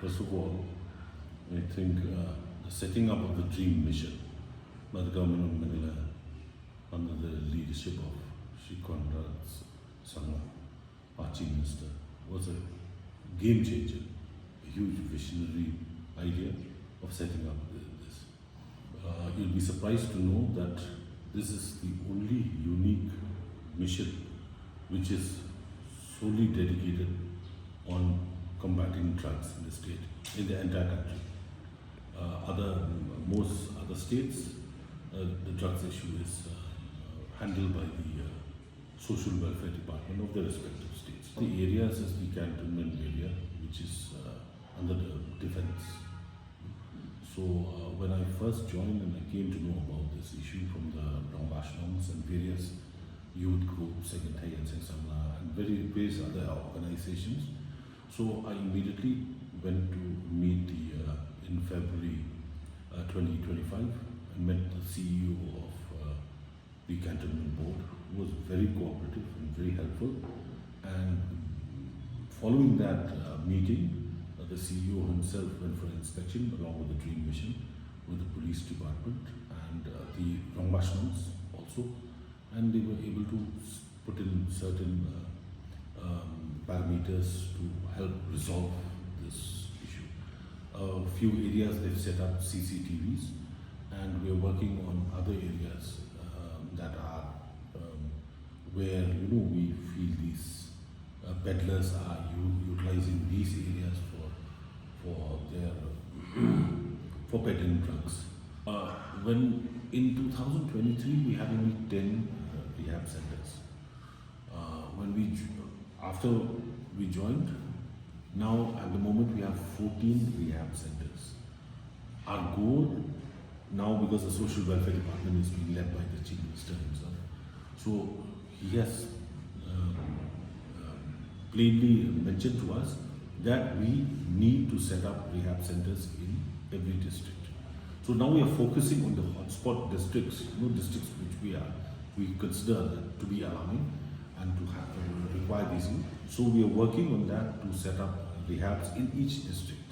First of all, I think the setting up of the dream mission by the government of Meghalaya under the leadership of Shri Conrad Sangha, our Chief Minister, was a game changer, a huge visionary idea of setting up this. You'll be surprised to know that this is the only unique mission which is solely dedicated on combating drugs in the state, in the entire country. Most other states, the drugs issue is handled by the social welfare department of the respective states. The areas is the cantonment area, which is under the defense. So when I first joined and I came to know about this issue from the Ashrams and various youth groups, Jingktah and and various other organizations, so I immediately went to meet in February 2025 and met the CEO of the Cantonment Board, who was very cooperative and very helpful. And following that meeting, the CEO himself went for inspection along with the Dream Mission, with the police department and the Ashrams also, and they were able to put in certain parameters to help resolve this issue. A few areas they've set up CCTVs, and we're working on other areas that are where we feel these peddlers are utilizing these areas for their for peddling drugs. When in 2023 we had only 10 rehab centers. After we joined, now at the moment we have 14 rehab centers. Our goal now, because the social welfare department is being led by the Chief Minister himself, so he has plainly mentioned to us that we need to set up rehab centers in every district. So now we are focusing on the hotspot districts, districts which we consider to be alarming and to require these. So we are working on that to set up rehabs in each district.